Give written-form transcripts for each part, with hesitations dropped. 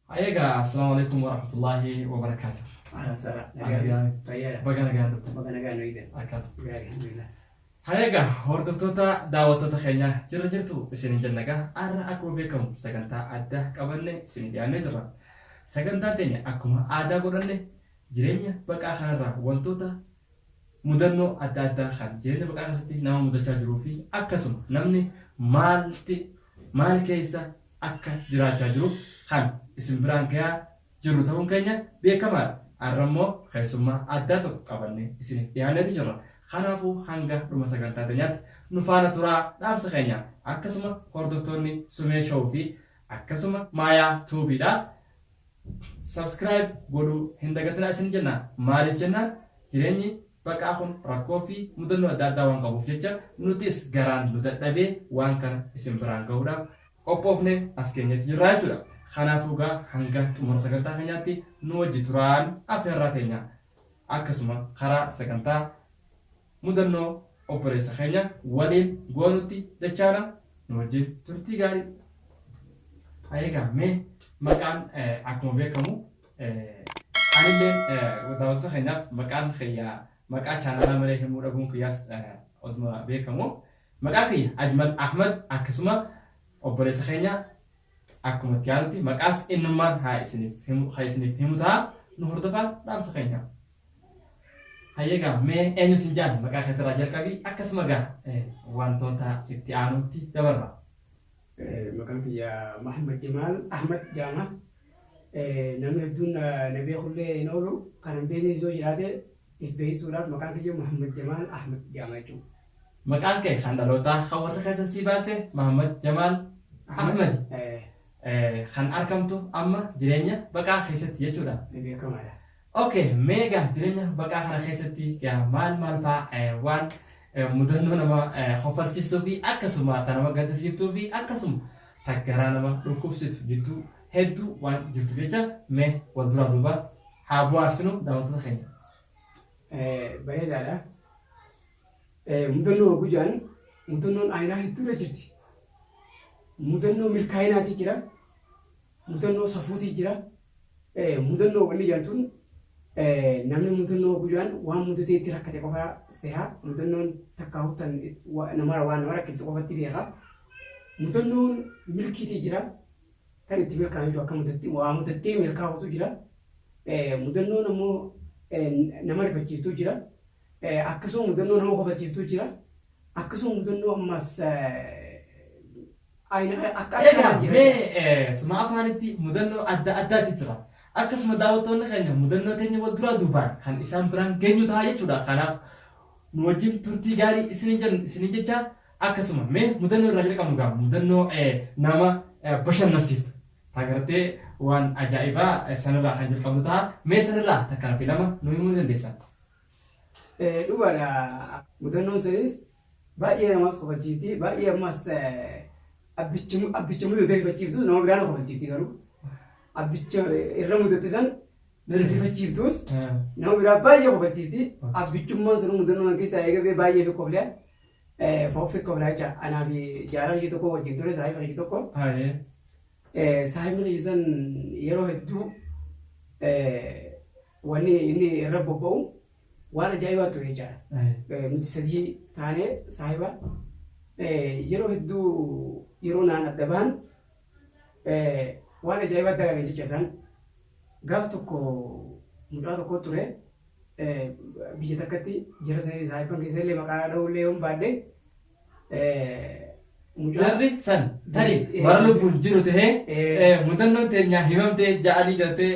أيها السلام عليكم ورحمة الله وبركاته. أهلا وسهلا. طيب. بقنا قاعد إذا. أكيد. الحمد لله. هيا هوردفتوتا دعوتتا خينا جرجرتو سنين جنّكا أرى أكو بكم سكنتا أده قبلنا سنين جانا جرا سكنتا تانية أكما أدا قرنة جرينيا بقى خنرا والتوتا مدرنو أدا خان جرينيا بقى خستي نام مدرجا جروفي أكسم نمني مال كيسا أكا جراجا جروف خان اسم برانكيا جرو تهم كينيا بيكمال أرمو خيسوما أدا تو قبلنا سنين جانا جرا خنافو هنگا رما سكنتا تانيات نفانا ترى نام سخينيا أكسما هوردفتوني سمي شوفي أكسما مايا توبي دا سبسكرايب قولوا هندقتنا أسن جنة مالف جنة جريني بقى أخون ركوفي مدنو أدادا وانقا بوفجيجا نوتيس غران نوتتابي وانكا اسم بران قودا قبوفني أسكينيا تجراجو دا خنافوغا هنگا تمر سكنتا خينياتي نوجي تران أفراتينيا أكسما خرا سكنتا مدنو أوبريس خينيا ولين غونوتي دچانا نوجي ترتي غاري أيها مي مكان أكمل بكمو أنا لين وداوس خينيا مكان خيا مكان channel مليه مورغون كياس أدم بكمو مكان كي أجمل أحمد أكسما أوبريس خينيا أكمل تيارتي مكاس إنمان هاي سنيف هموتا نهردفان دامس خينيا هيا مي أنو سنجان مكان خطر أجل كبي أكسما وانتوتا اتيانوتي دبرا مكان يا محمد جمال أحمد جامع نحن بدون نبي خلّي نقوله كان بيني زوج هذا إثبات سورات مكان يا محمد جمال أحمد جامع جو مكان كي خندلوتا خوار خيسن سيباسه محمد جمال أحمد خان أركمتو أما جرينيا بقى خيستي يجودا نبي كمالا أوكي ميجا جرينيا بقى خان خيستي يا مال فا وان مدنو نما خفرتشسو في أكسما تنما قدسيفتو في أكسم تكرا نما ركوبسيت جدو هدو وان جرتو فيجا مه والدرا دوبا حابواسنو داوتو خينيا بعيد على مدنو وجان مدنو عينا هدو رجتي مدنو ملكايناتي جرا مدنو صفوتي جرا مدنو ولي جانتون namni mudannoo gujaan waan mudatee itti rakkate qofa seha mudannoon takka huttan nama rakkiftu qofatti beeka mudannoon milkiitii jira kan itti milkaa'an jiru akka mudattee milkaa'utu jira mudannoon ammoo nama rifachiiftuu jira akkasuma mudannoo nama qofachiiftuu jira akkasuma mudannoo ammas akka jira suma afaanitti mudannoo addaati jira akkasuma daawwattoonni keenya mudannoo keenya wal duraa duubaan kan isaan biraan geenyu ta'a jechuudha. Kanaaf nu wajjin turtii gaarii isinin jecha akkasuma mee mudannoo irraa jalqabnu gaa mudannoo nama bashannansiiftu tagartee waan ajaa'ibaa sanirraa kan jalqabnu ta'a mee sanirraa takka fi lama nu himuu dandeessan. Dhugaadha mudannoon sunis baay'ee namas qofachiifti baay'ee ammas abbicha mudatee rifachiiftus nama biraan qofachiifti garuu. Abbicha irra mudatisan rifachiiftus nama biraa baay'ee qofachiifti abbichummaan sun mudannoo keessaa eegabee baay'ee fi qoflee fa'uufi qoflaa jecha anaa fi jaalala ishee tokko wajjin ture saahiba ishee tokko saahibni san yeroo hedduu wanni inni irra bobba'u waan ajaa'ibaa ture jecha nuti sadii taanee saahiba yeroo hedduu yeroo naan adda bahan waan ajaa'ibaa dalagan jecha isaan gaaf tokko mucaa tokko ture biyya takkatti jira sanii saahiban keessa illee maqaa dha'ullee yoon baadde jarri san tari bara lubbuun jiru tahee mudannoo teenyaa himamtee ja'anii galtee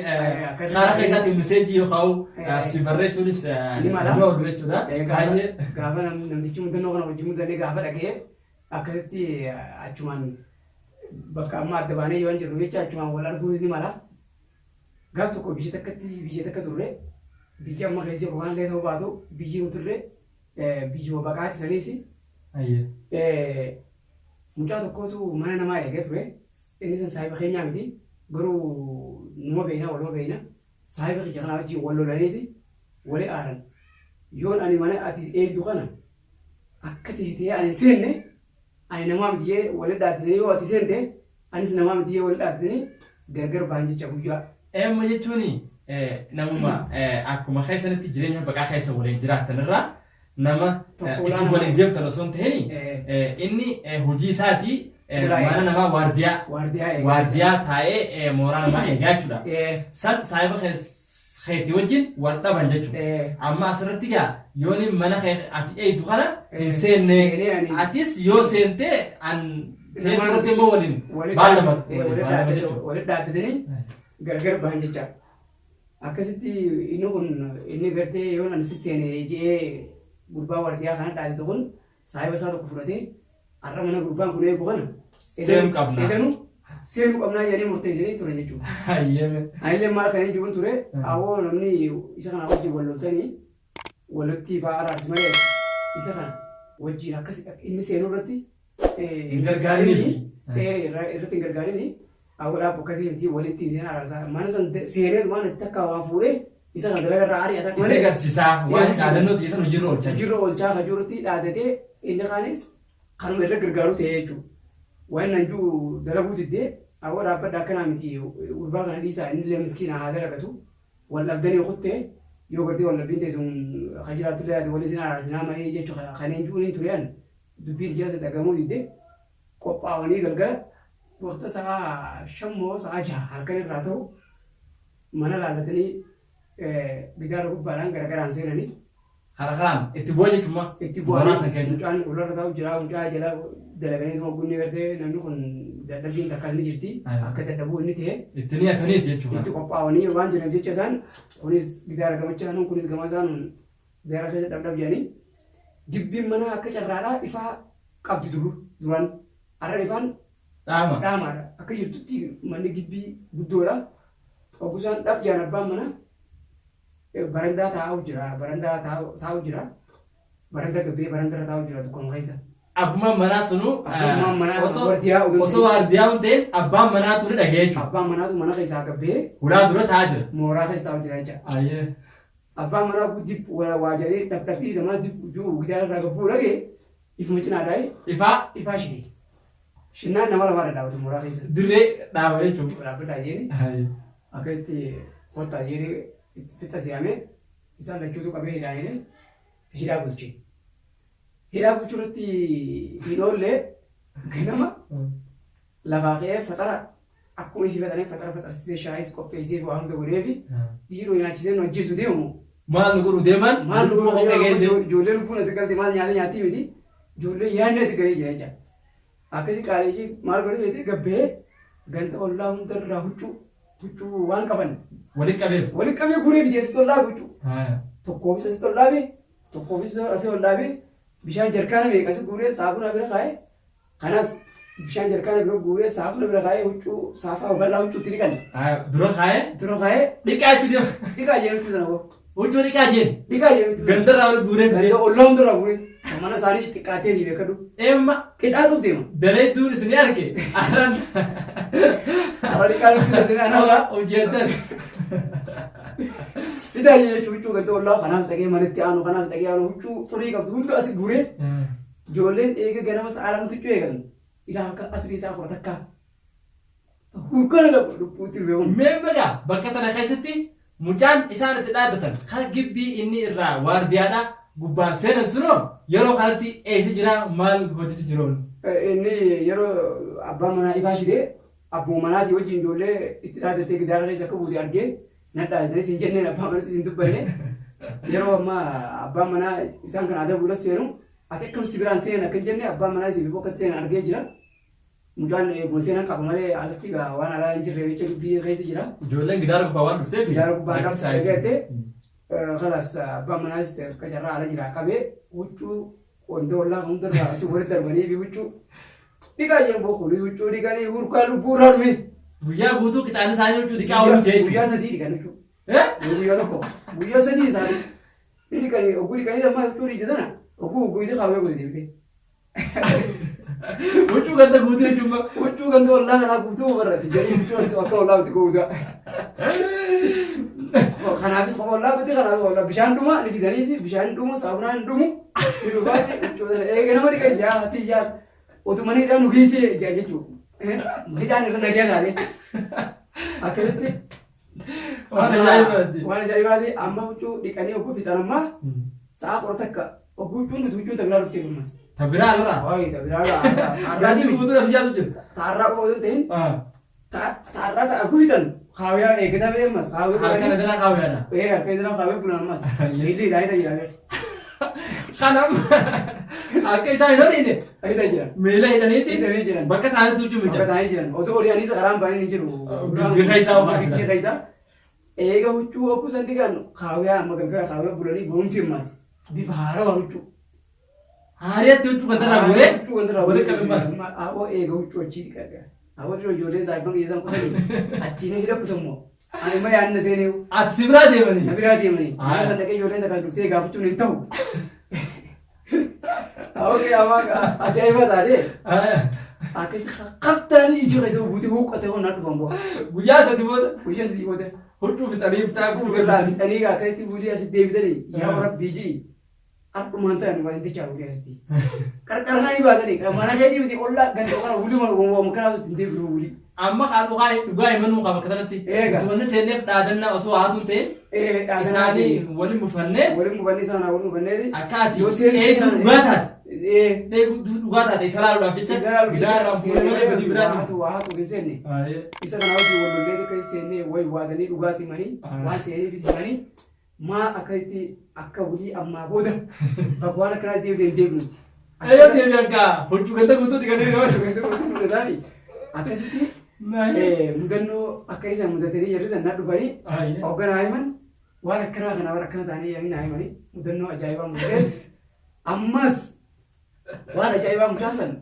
karaa keessaatiin miseejii yookaan si barreessuunis nama oolu jechuudha. Gaafa namtichi mudannoo kana wajjin mudannee gaafa dhagee akkasitti achumaan bakka amma adda baanee yoo jiru jecha achumaan wal arguunis ni mala. Gaaf tokko biyya takka turre biyya amma keessa jiru waan leetoo baatu biyyi turre biyyuma baqaati sanis mucaa tokkotu mana namaa eegee ture inni san saahiba keenyaa miti garuu numa beeyna waluma beeyna saahiba keenya kana wajjin wal lolaniiti wali aaran yoon ani mana ati eegdu kana akka teetee ani seenne ani namaa miti jee wali dhaatanii yoo ati seente anis namaa miti jee wali dhaatanii gargar ba'an jecha guyyaa. Amma jechuun namuma akkuma keessanitti jireenya baqaa keessa waliin jiraatanirraa nama isin waliin deemtan osoo hin ta'in inni hojii isaatii mana namaa waardiyaa taa'ee mooraa namaa eegaa jechuudha. San saayiba keetii wajjin wal dhaban jechuudha. Amma asirratti gaa yooni mana ati eeytu kana hin seenne atis yoo seentee teeturatti immoo waliin walitti dhaabbatanii gargar ba'an jecha. Akkasitti inni gartee yoo nan sisseene jedhee gurbaa waardiyaa kana dhaabate kun saayiba isaa tokko fudhatee har'a mana gurbaan kun eegu kana seenuu qabnaa jedhanii murteessanii ture jechuudha. Ayillee maal kan hin jiru ture awwoo namni isa kana wajjin wal loltanii walitti ba'aa araarsi malee isa kana wajjin akkas inni seenuu irratti hin gargaarinii irratti hin gargaarinii awwaadhaaf akkasii miti walitti seenaa araarsaa mana san seenee waan itti akka waan fuudhee isa kana dalaga irraa ari'ata isa agarsiisaa waan dhaadannoo san hojiirra oolchaa kan jirutti dhaadatee inni kaanis kanuma irra gargaaru ta'ee jechuudha. Waan nan jiru dalaguu diddee awwa dhaabbadha akkanaa miti gurbaa kana dhiisaa inni illee miskiina haa dalagatu wal dhabdanii kuttee yoo gartee wal dhabbiin teessuun hajiraattu illee walii sinaa araarsinaa malee jechuudha kanneen jiru hin tureen dubbiin ijaa dhagamuu diddee qophaa'anii galgala waqta sa'a 5 sa'a 6 halkan irraa ta'u mana laallatanii gidaara gubbaadhaan garagaraan seenanii Harakaraan itti bu'a jechuudha. Itti bu'aa mucaan ullarra taa'u jira mucaa jala dalaganii sama gunni gartee namni kun dadhabbiin takkas ni jirti akka dadhabuu inni ta'e itti niyataniiti jechuudha. Itti qophaa'anii waan jiran jecha isaan kunis gidaara gamachaa kunis gama isaan gidaara keessa dhabdhab jedhanii jibbiin mana akka carraadhaa ifaa qabdi duraan har'a ifaan dhaamaadha akka jirtutti manni gibbii guddoodha ogusaan dhab jaan abbaan mana barandaa taa'u jira baranda gabbee baranda taa'u jira dukkana keessa. Abbaan manaa sunu osoo waardiyaa hin ta'in abbaan manaa ture dhagee jechuudha. Abbaan manaatu mana keessaa gabbee ulaa dura taa'aa jira. Mooraa keessa taa'u jira jecha. Abbaan manaa dib waajjiree dhabdhabbii namaa dib juu gidaara irraa gabbuu dhagee ifuma cinaa dhaa'ee ifaa shine. Shinnaan nama lamaa dhadhaabatu mooraa keessa. Dirree dhaaba jechuudha. Dhaabbadhaa jeeni akka itti kottaa jeeni fixa si'amee isaan lachuutu qabee hidhaanee hidhaa bulche. Hidhaa bulchuu irratti hin oollee ganama lafaa ka'ee fatara akkuma ishee fataree fatara fatarsiisee shaayis qopheessee waa hunda godhee fi dhiiroo nyaachisee nu ajjeesu deemu. Maal nu godhu deeman? Maal nu godhu deeman? Ijoollee lubbuun asii galtee maal nyaatee miti ijoollee yaadni asii galee jira jecha. Akkasii qaaleejii maal godhee jettee gabbee ganda ollaa hundarraa huccuu waan qaban. Walitti qabee guree fi asitti ollaa huccuu. Tokkoofis asitti ollaa bee tokkoofis asii ollaa bee bishaan jarkaana beekasi guree saafuna bira kaa'ee kanas bishaan jarkaana bira guree saafuna bira kaa'ee huccuu saafaa bal'aa huccuutti dhiqan. Dura kaa'ee dhiqaa jechuudha. Dhiqaa jechuudha sana boo. Huccuu dhiqaa jeen. Dhiqaa jechuudha. Gandarraa guree ganda ollaa hundarraa guree. Mana isaanii xiqqaatee ni beekadu. Eemma qixaaluuf deema. Daleedduun isin arge. Araan. Araan qixaaluuf isin anaa hojii adda. Fidaa jechuun huccuu ganda ollaa kanaas dhagee manitti aanu kanaas dhagee aanu huccuu xurii qabdu hunda asi guree. Ijoolleen eega ganama sa'a lamatti huccuu eegalan. Ilaa akka asrii isaa fura takkaa. Hukkana qabu lubbuutti beeku. Meemmagaa bakka tana keessatti mucaan isaan itti dhaabbatan kan gibbii inni irraa waardiyaadhaa. Gubbaan seenan sunoo yeroo kanatti eessa jira maal hojjetu jiroon? Inni yeroo abbaan manaa ifaa shidee abbuma manaatii wajjin ijoollee itti dhaaddattee gidaara keessa akka buute argee nan dhaaddatanii siin jenneen abbaan manatti siin dubbanne yeroo ammaa abbaan manaa isaan kan aadaa buulas seenu ati akkam si biraan seenan akka jenne abbaan manaa isii bokkatti seenan argee jira. Mucaan eeguma seenan qaba malee alatti waan alaa hin jirre jecha dubbii keessa jira. Ijoolleen gidaara gubbaa waan dhufteef gidaara gubbaa dhaabsa eegattee خلاص بمناس كجرا على جرا كبي وجو وندو الله هندر راسي ورد دربني بي وجو ديكا ينبو خلي وجو ديكا ني وركالو بورال مي بويا غوتو كتان ساني وجو ديكا اول تي بويا سدي ديكا نجو بويا دكو بويا سدي ساني ديكا ني اوغو ديكا ني ما وجو دي جدنا اوغو اوغو دي خاوي غو دي وجو غندا غوتو جوما وجو غندا والله انا غوتو برا تجري وجو سي اكو والله تكو دا kanaafis qomollaa bitti kanaaf bishaan dhuma ni fidanii fi bishaan dhuma saabunaan dhumu ni dhugaati eega nama dhiqa ijaa fi ijaa otuma hidhaan nugiisee ijaa jechuudha hidhaan irra nagee taate Akkasitti Waan ajaa'ibaati. waan ajaa'ibaati amma huccuu dhiqanii ogguu fixan ammaa sa'a qora takka ogguu huccuun nuti huccuun tabiraa dhuftee gurmas. Tabiraa irraa. Hooyi tabiraa irraa. Yaadni fuuldura si jaatu jira. Taarraa qofa osoo hin ta'in taarraa ta'a guutan haawiyaa eeggataa bee ammas Harka dira kaawwaadha. harka dira haawee bulan ammas miilli hidhaa jira Kanam harka isaa hin horiine. hidhaa jiran Miila hidhaniiti. hidhanii jiran Bakka taa'anitu hojii bakka jira. taa'anii jiran otoo oliyaanis karaan baanii ni jiru Gaggeessaa isaa ofaasila. gaggeessaa isaa eega huccuu okkuu san dhiqan haawiyaa amma galgala haawiyaa bulanii borumti ammas bifa haarawaan huccuu Haariyaatti huccuu kan irraa bu'ee. huccuu kan irraa Walitti qabammas. aboo eega huccuu achii dhiqadha aboo dhiroo ijoollee saayifan qiyyeessan qotanii achiin hidha kutammoo ani ma yaadna seenee Ati si biraa deemanii. na biraa deemanii Ah. mana san dhaqee ijoolleen takkaan dhuftee gaafachuun hin ta'u Oke, amma ajaa'iba taatee akkasii qabtaanii ijji keessa buutee huuqqatee waan naaf dhufan bu'a. Guyyaa sadi booda Guyyaa sadii booda huccuu fixanii bitaa ofirraa fixanii akkasitti buulii asitti deebitanii yaa warra biijii har'umaan ta'an waan itti caalu asitti. Qarqaranii baatanii mana keetii miti ollaa ganda kana wulii kanaatu ittiin deebi'u wulii. amma haadhu haa dhugaa himanuu qaba kanatti. Eega. Utumanni seennee dhaadannaa osoo haatu ta'e isaanii waliin mufannee waliin mufannee sana waliin mufannee akka ati yoo seensi eeguun dhugaa taate. ee Dhugaa taate isa laaluudhaaf jecha gidaaraan fuudhee malee badii biraati. waa haatu geessenne. Isa kana hojii wallollee akka seennee wayi waadanii dhugaa simanii waan seeniif simanii maa akkasitti akka bulii ammaa booda bakka waan akkanaa deebitee hin deebinutti. Ayyoo deebi akka huccuu ganda guutuutti kan inni Akkasitti mudannoo akka isa mudatanii jedhu na dhufanii hoogganaa himan waan akkanaa kana waan akkana ta'anii yaamina himanii mudannoo ajaa'ibaa mudatee ammas waan ajaa'ibaa mudaasan.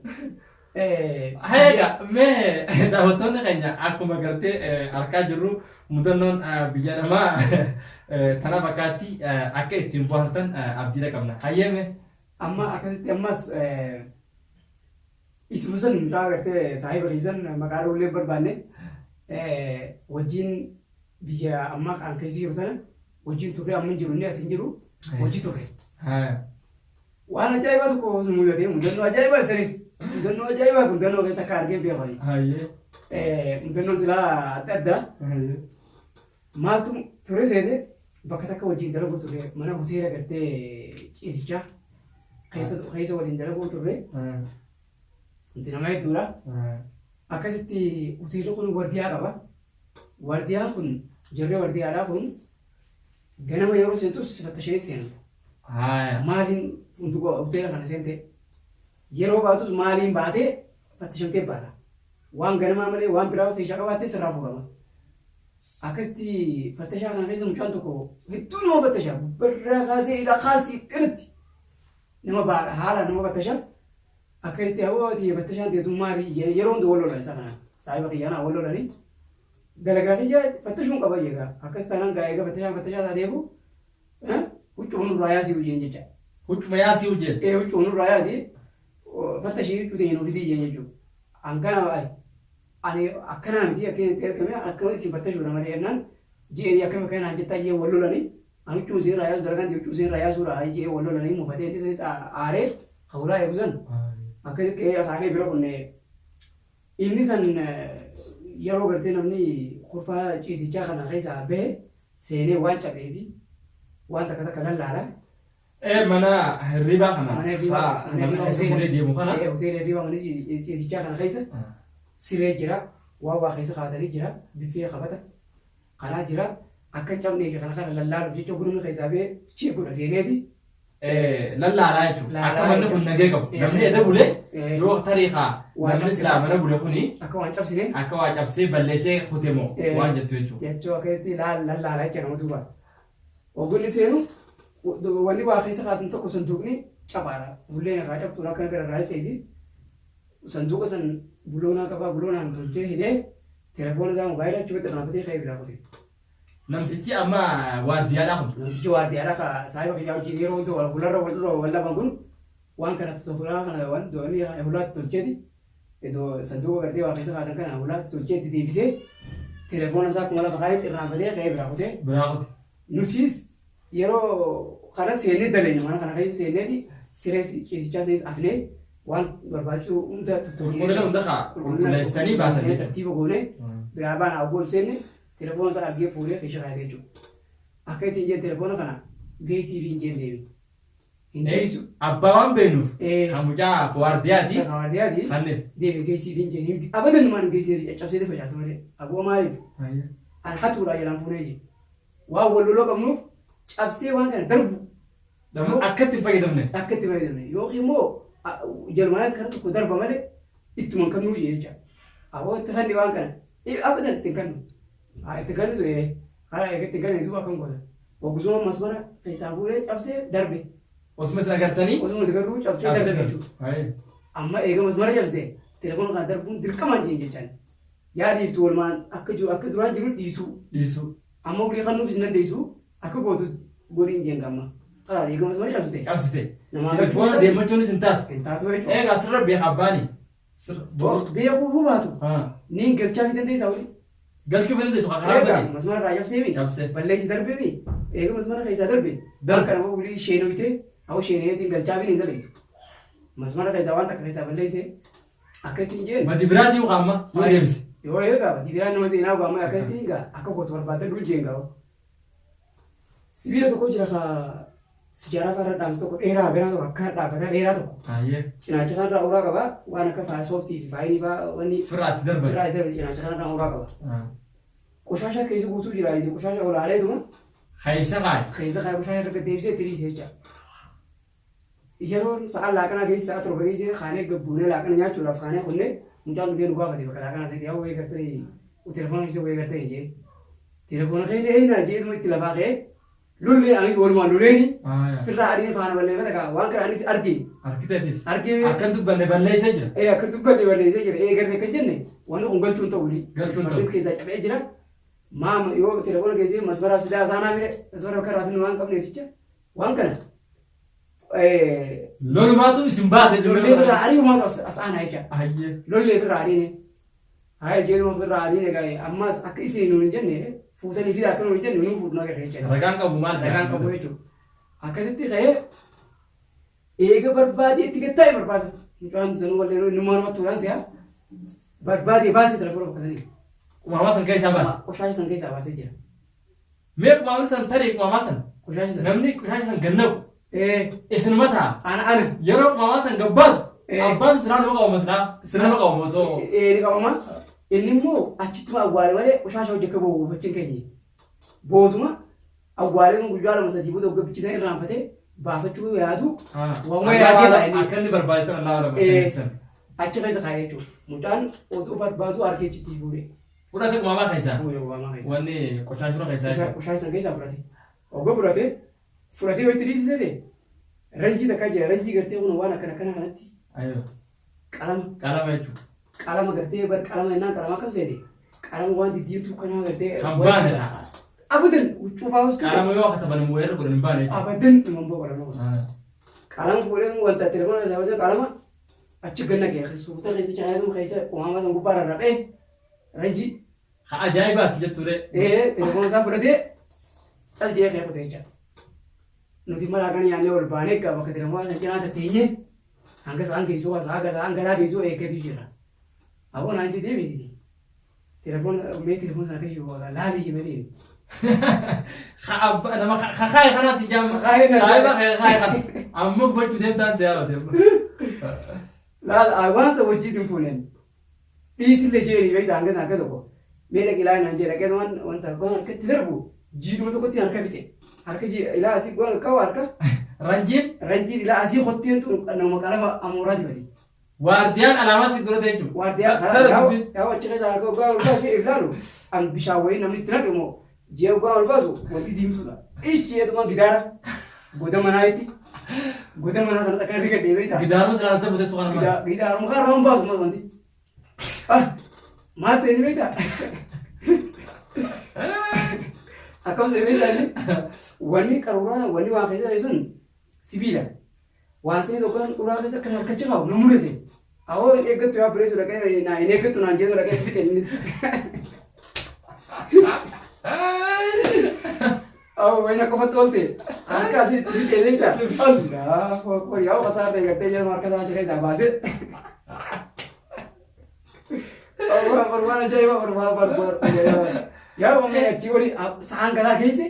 Hayaga mee daawwattoonni keenya akkuma gartee harkaa jirru mudannoon biyya namaa tana fakkaatti akka ittiin bohaartan abdiidha qabna. Hayyeeme Amma akkasitti ammas isuma san mucaa agartee saahiba keessan maqaa dhawullee barbaanne wajjin biyya ammaa kan keessa jiru sana wajjin turre amma hin jiru inni as hin jiru hojii turre. Waan ajaa'ibaa tokko mudatee mudannoo ajaa'ibaa sanis mudannoo ajaa'ibaa mudannoo keessa akka argee beekanii. Mudannoon silaa adda addaa maaltu ture seete bakka takka wajjin dalaguu turre mana hoteela gartee ciisichaa keessa waliin dalaguu turre. Inti nama hedduudha. Akkasitti hoteelli kun wardiyaa qaba. Wardiyaan kun jarree wardiyaadhaa kun ganama yeroo seentus fattashee seenu. Maaliin funduqa hoteela kana seente yeroo baatus maaliin baatee fattashamtee baata. Waan ganamaa malee waan biraa feeshaa qabaattee sirraa fuudhama. Akkasitti fattashaa kana keessa mucaan tokko hedduu nama fattashaa birraa kaasee hidhaa kaalsii kanatti nama baadha haala nama fattashaa. Akka itti hawwaati fattashaan teetu maali yeroo hundi wal lolan isa kana saahiba kiyyaanaa wal lolanii dalagaa kiyyaa fattashuun qaba eegaa akkas taanaan gaa eega fattashaa taateefu huccuu nurraa yaasii hojjeen jecha. huccuma yaasii hojjeen. Huccuu nurraa yaasii fattashii huccuu ta'e nuuf fidii jeen jechuudha. Hangana ani akkanaa miti akka itti ergame akka isin fattashuudha malee jennaan ji'eenii akkama kanaan jettaa jee wal lolanii ani huccuu isin irraa yaasu dalagaan huccuu isin irraa yaasuudha jee wal lolanii mufatee inni aaree hawlaa eegusan. Akka asaanii bira kunne inni san yeroo gartee namni kurfaa ciisichaa kana keessaa bahe seenee waan cabee fi waan takka takka lallaala. Mana hirribaa kana. Namni keessa bulee deemu kana. Hoteela hirribaa mana ciisichaa kana keessa siree jira waa keessa kaatanii jira biffee qabata kanaa jira akka hin cabnee fi kana lallaaluuf jecha gurmi keessaa bahe cheekudha seeneeti. Lallaalaa jechuudha. Akka manni kun nagee qabu. Namni edda bulee yoo tariikaa namni silaa mana bule kuni akka waan cabsine akka waa cabsee balleessee kute moo waan jettu jechuudha. Jechuu akkasitti lallaalaa jecha nama duuba. Ogumni seenu wanni waa keessa kaatan tokko sanduuqni cabaadha. Bulleen irraa cabtuudha akka gara irraa teessi. Sanduuqa san buloonaa qabaa buloonaan tolchee hidhee telefoona isaa mobaayilaa achumatti dhaabbatee ka'ee biraa kute. Namtichi amma waardiyaadhaa kun. Namtichi waardiyaadhaa ka saayiba kiyyaa hojii yeroo hundi bularra wal laban kun waan kana tokkolaa kana waan doonii kana hulaatti tolcheeti. Sanduuqa gartee waa keessa kaatan kana hulaatti tolcheetti deebisee telefoona isaa kuma lafa kaayee xirraanfatee ka'ee biraa kute. Biraa kute. Nutis yeroo kana seennee daleenya mana kana keessa seenneeti siree ciisichaa seenis afnee waan barbaachisu hunda qulqullina hunda qulqulleessitanii baatanii tartiiba goonee biraa baana awgool seenne telefoona sana argee fuudhee keessa kaayatee jechuudha. Akka ittiin jeen telefoona kana geessii fi hin jeen deebi. Hindeessu. Abbaa waan beenuuf kan mucaa waardiyaati. Waardiyaati. Kanneen. Deebi geessii fi hin jeen abadan numaan geessii caccabsee facaasa malee aboo maaliif? An hatuudha jedhaan fuudhee jee. Waan wal loloo qabnuuf cabsee waan kana darbu. Akka itti fayyadamne. Akka itti fayyadamne yookiin immoo Jermaan karaa tokko darba malee ittuma kan nuyi jecha. Aboo itti kanni waan kana abadan itti kannu. Itti kanni tu karaa eegatti kanni duuba kan godhan. Oggusuma masmara keessaa fuudhee cabsee darbe. Osuma isin agartanii? Osuma itti garuu cabsee darbe jechuudha. Amma eega masmara cabsee telefoona kana darbuun dirqamaan jeen jechaan. Yaadiiftu walumaan akka jiru akka duraan jiru dhiisuu. Amma ulii kan nuuf isin dandeessu akka gootu godhiin jeen gamma. Karaa eega masmara cabsite. Cabsite. Telefoona deemmachuunis hin taatu. Hin taatu jechuudha. Egaa sirra beeka abbaani. Beekuu hubaatu. Niin galchaa fi dandeessaa olii. Galchuu fi dandeessu karaa badii. Masmara irraa cabsee mi? Cabsee. Balleessi darbee mi? Eega masmara keessaa darbe. Bakka nama ulii sheenoyte hawwa sheeneetiin galchaa fi hin daleetu. Masmara keessaa waan takka keessaa balleesse akka ittiin jeen. Mati biraatii yoo qaama yoo deebise. Yoo egaa mati biraan nama ta'e naa qaama akka ittiin egaa akka gootu barbaadan dul jeen gaa'u. Sibiila tokko jira kaa Sejarah karena dalam toko era gara tokko akka dhaabbata dheeraa tokko. Cinaacha kanarraa uraa qaba waan akka faayisooftii fi faayinii fa'aa wanni firaatti darba. Firaatti darba cinaacha kanarraa uraa qaba. Qoshasha keessa guutuu jira qoshasha olaaleetuma. Keessa kaay. Keessa kaay qoshasha irra deebisee itti dhiisee jecha. Yeroon sa'a laaqana keessa sa'a torba keessa kaanee gabbuunee laaqana nyaachuudhaaf kaanee kunnee mucaan dhugee nu gaafate bakka laaqana ta'e yaa wayii gartee telefoona keessa wayii gartee jee. Telefoona keenya eenyuun jeetuma itti lafaa ka'ee lullee anis walumaan lulleeni. Firraa adiin faana balleeffata kaa waan kana anis argee. Arkiteetis. Argee. Akka dubbanne balleessee jira. Akka dubbanne balleessee jira. Gartee kan jenne wanni kun galchuun ta'uu ni. Galchuun ta'uu. Masmaras keessaa cabee jira. Maama yoo telefoona keessee masmaraa fidaa saanaa mire masmara karaa fi waan qabneef jecha waan kana. Lolumaatu isin baase jiru. Lollee firraa adii uumaatu as aanaa jecha. Ayyee. Lollee firraa adiin. Haa jeeruma firraa adiin egaa ammas akka isin nuun jenne fuutanii fi akka nuun jenne nuun fuudhuna gara jecha. Ragaan qabu maal ta'e? Ragaan qabu jechuudha. Akkasitti ka'ee eega barbaadee itti gattaa'e barbaada. Mucaan sanuu wallee numaan hattuudhaan si'a barbaadee baasee telefoona bakkasanii. Qumaamaa san keessaa baase. Qoshaashi san keessaa baasee jira. Mee qumaamaa san tarii qumaamaa san. Qoshaashi san. Namni qoshaashi san gannabu. Isinuma ta'a. Ana. Yeroo qumaamaa san gabbaatu. Abbaan sinaa nama qabama sinaa nama qabama osoo. Ni qabama. Inni immoo achittuma awwaale malee qoshaashi hojii akka boobu gochuun keenya. Bootuma awwaaleen guyyaa lama sadii booda gabbichisan irraanfatee baafachuu yaadu. Waamuma yaadee akka inni barbaachisan allaa lama. Achi keessa kaayee jechuudha. Mucaan oduu barbaadu argee achitti fuudhee. Fudhate qumaamaa keessaa. Fuudhee qumaamaa keessaa. Wanni qoshaashura keessaa. Qoshaashi san keessaa fudhate. Ogga fudhatee yoo itti dhiisisee ta'e ranjii takkaa jira. Ranjii gartee kun waan akkana kanatti. Qalama. Qalama jechuudha. Qalama gartee bar qalama jennaan qalama akkam seete. Qalama waan diddiirtuu kanaa gartee. Kan baane ta'a. Abadan cuufaa hoos qalama yoo akka taphan immoo yeroo godhan hin baane. Abadan immoo godhan. Qalama fuudhee wanta telefoona isaa qalama achi ganna kee suuta keessa cinaayatu keessa qumaamaa san gubbaa rarrabee ranjii. Ha ajaa'ibaatti jetture. Telefoona isaa fudhatee caljee kee kutee jecha. Nuti maraa kana yaadnee ol baanee egaa bakka telefoona san cinaa tatteenyee hanga isaan geessuu hangalaa geessuu eeggatii jira. Aboo naan jedhee miti. Telefoona sana akka jiru laalii jibee nama kakaaye kana si jaama saayiba kakaaye kana amma gochuu deemtaan siyaama deema. Laal waan sa wajjii sin fuunen dhiisillee jeerii beektaa hanga akka tokko miidha qilaa naan jedha keessumaan wanta harkatti darbu jiidhuma tokkotti harka fite harka ilaa asii goon qabu harka. Ranjiin ilaa asii qotteen tun nama qalama amuuraa dibate. Waardiyaan alaamaa si godhate jechuudha. Waardiyaan yaa achi keessa harka ogaa ol baasee ilaalu an bishaan wayii namni itti naqe immoo ji'a ogaa ol baasu wanti diimtuudha. Isheetuma gidaara goda manaayitti goda manaa kana takka riga deebee ta'a. Gidaaruma sinaan isa buteessu kana malee. Gidaaruma kan raawwan baasu wanti. Maal seeni beektaa? Akkam seeni beektaa wanni qaruuraa wanni waan keessa sun sibiila. Waan seeni tokkoon uraa keessa kan harkachi qabu na murese. Awoo eeggattu yaa bireessu dhaqee hin eeggattu naan jedhu dhaqee fite innis. Awo wayna qofa tolte. Harka si tikelita. Allah, ko yaw kasar de garte ya marka sa chhe sa base. Awo barwana jai bar. Ya wo me chiori saan gana keise.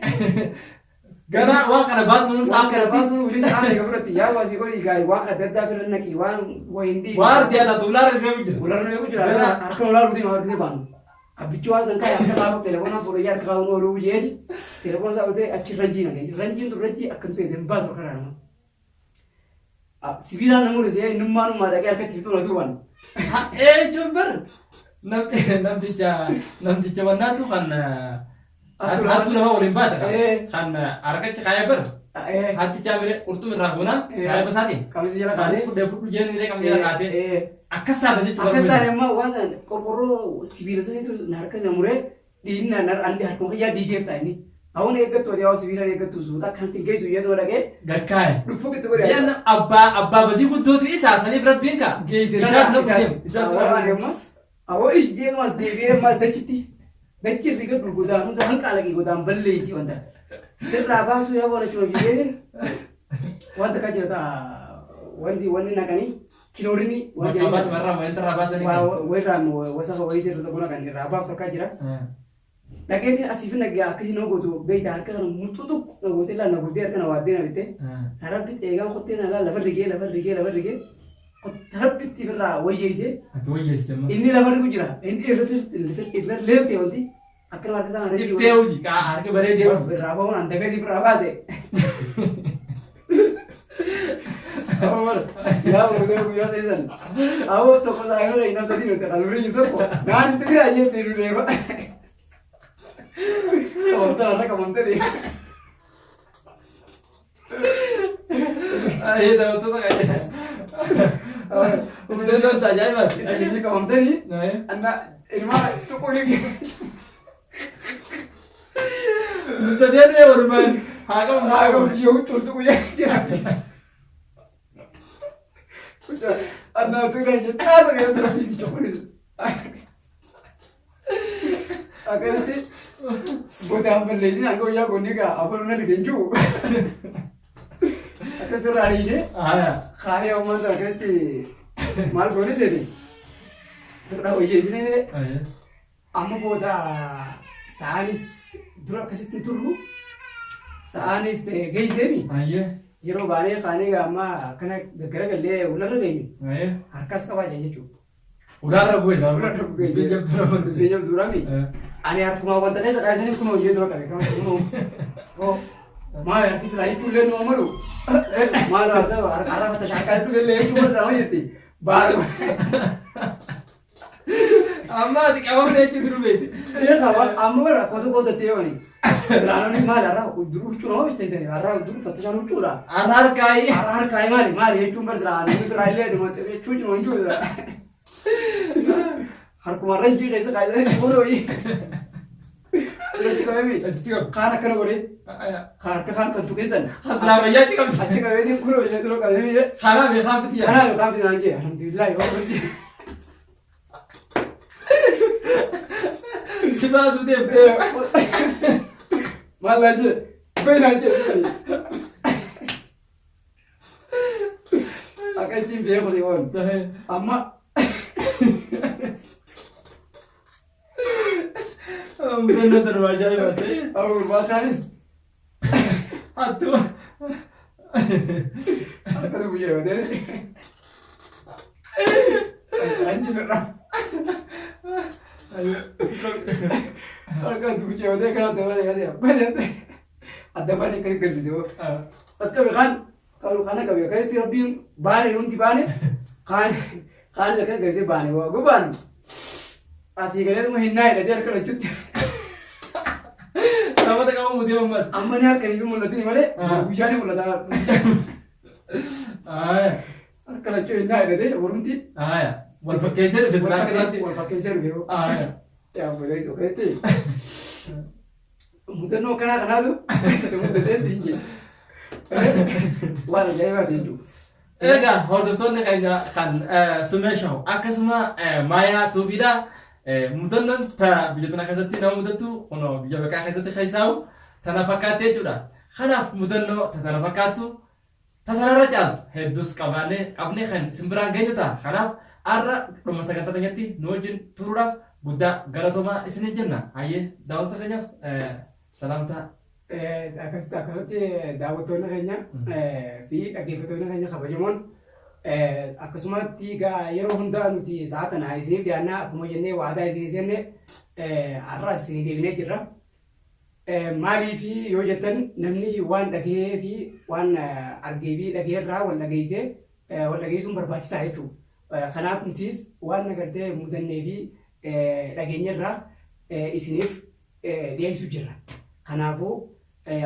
Gana wa kana basun Saan kana basu uli saan ga berarti ya wasi kori gai wa adda firanna ki wa hindi. war dia da dolar es me Ular me ujra harka ular budi ma ke ban. Abichu asan kaya harka telepon por yar ka uno ru yedi. Telepon sa ulte achi ranji na gai. Ranji to ranji akam se dem bas karana. Sibira namur se numma da ga ka tito na duwan. coba nanti coba natu kan atu nama oleh bata kan arka cakaya ber hati cabere urtu meraguna saya pesati Kami sih jalan kali kade. sudah fuku jen ini kami jalan kade akas ada nih coba Akasta emma wadan korporo sibira se itu narka namure di nar andi harko ya DJ ta ini. Awon egattu dia sibira egattu suda kan tinggai su yedo lage. gakai Lufu gitu gore. dia abba badi kudu tu isa sani berat bingka isa no kudim isa Awo is je mas devi mas dachiti. Dachir diga gudam to hanka lagi gudam balle isi wanda. Terra basu ya wala chuno gidin. Wanda ka jirta wani nakani kilorini makabat marra mau enter apa sani wairam wasa ko waiter to guna kan rabaf to ka jira. Lakin asifin naga kasi no goto beita harka kan mututuk no gotela na goter kan wadina bite. Harap dit egam khotte na la lavar rige. Harap dit firra wayese. tu aja sistem Ini lavar gujira. Ini irfir lefte onti. Akal warga sang if teuji ka harke bare deu Raba on ante di rabase. Awal, ya udah ya season. Awo to ko saya ina ina sadi no te kaluri yuto ko. Nan itu kira aja di dulu ba. Kamonte rasa kamonte di. ayo tahu tuh kayaknya sudah nonton aja mas Ini kamonte di. Anak irma to ko ni. bisa dia bermain Hago yo to ko ya. Anak tu dah cerita tu kan terus di coklat. Akan nanti buat hampir lezin aku ya kau ni ka apa mana dikenju. Akan tu hari ni kaya orang tu akan nanti mal boleh sih. Terus aku jadi sini ni. Amma buat saanis dura kasih tuturu. Saanis gay semi. Yeroo baanee kaanee amma kana gara galee ularra geenyu harkas qabaa jechuudha. ularra gue sama Ularra bu'ee bejam turun bejam durami. Ani harkuma wanta keessa kaasanii kunoo hojii dura qabe kama kunoo. Oh maal harkis laayi tullee nu amaru. Maal harka fata shaakaa tullee hedduu irraa jirti. Baal. amma di kawan dia ceduru bete Iya kawan amma bara koso koso teewani. Siraanonni maal har'a duru chuno hojjetani har'a duru fata shaan huccuudha. arar kai Har'a harkaa maali jechuun bara siraanonni biraallee dhumate jechuu cino hin jiru. Harkuma ranjii keessa kaayisanii kunoo yi. Irratti qabame kaan akkana godhee harka kaan kan tuqeessan. hasna bayya cikam Achi qabeetiin kunoo ishee dura qabamee khana be khafti ya kanaan yookaan bitaan jee alhamdulillah yoo hojii. siba sude Maal laa jee bainaa jee. Akka ittiin beeku ta'e waan amma benar terbaca ya Aku berbatanis. aduh Aku tu punya betul. Anjing nak. Aku tu punya betul kalau tu balik aja. Balik. Ada balik kerja situ. Pas kau kan kalau kana kau kan tiap bin balik runti balik. Kan jaga kerja balik. Wah, gua ban. Asih kalian mah hinai dah dia kalau cut. sama tak kamu dia mat Amma ni har kali mulut ni male. Bujani mulut dah. Kalau cut hinai dah dia runti. ya buat pakai sih bisa ke santi Wal pakai seru. ya Ya boleh itu kete. Mudah no kana tu. Mudah deh sih. Wala jaya mati itu. Ega, hordo tonne kayaknya kan sunai show. Aka semua maya tu bida mudan nan ta bija tana kasati na mudan tu ono bija beka kasati kaisau tana fakkaatee jechuudha. Kanaaf mudannoo tana fakkaattu tatanarra caaltu hedduus qabnee kan simbiraan geenyu ta'a. Kanaaf har'a dhuma sagantaa keenyatti nu wajjin turuudhaaf guddaa galatoomaa isinii jenna. Hayyee daawwattoota keenyaaf salaamtaa. Akkasitti daawwattoonni keenya fi dhaggeeffattoonni keenya kabajamoon akkasumatti yeroo hundaa nuti sa'a kana isiniif dhiyaannaa akkuma jennee waadaa isinii seenne har'as isinii deebinee jirra. Maaliif yoo jettan namni waan dhagahee fi waan argee fi dhagaheerraa wal dhageessuun barbaachisaa jechuudha. Kanaaf nutis waan agartee mudannee fi dhageenyarraa isiniif dhiyeessuu jirra. Kanaafuu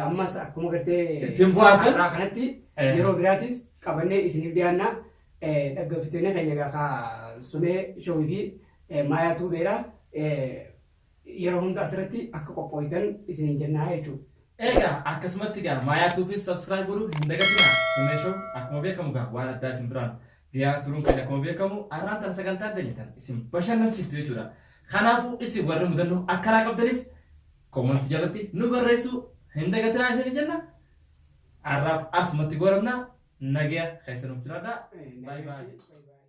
ammas akkuma agartee har'aa kanatti yeroo biraatis qabannee isiniif dhiyaannaa dhaggeeffattoonni keenya gaafa sumee showii fi maayatuu beedha. Yeroo hunda asirratti akka qophooytan isiniin jennaa jechuudha. Egaa akkasumatti maayaatuufis subscribe godhuu hin dagatinaa. Sumee show akkuma beekamu waan addaa isin biraan dhiyaa turuun kan akkuma beekamu har'aan tana sagantaa adda isin bashannansiiftu jechuudha. Kanaafuu isin warri mudannoo akkanaa qabdanis koomenti jalatti nu barreessuu hin dagatinaa isiniin jenna. Har'aaf asumatti goolabnaa nagaa keessanuuf jiraadhaa. Bye bye.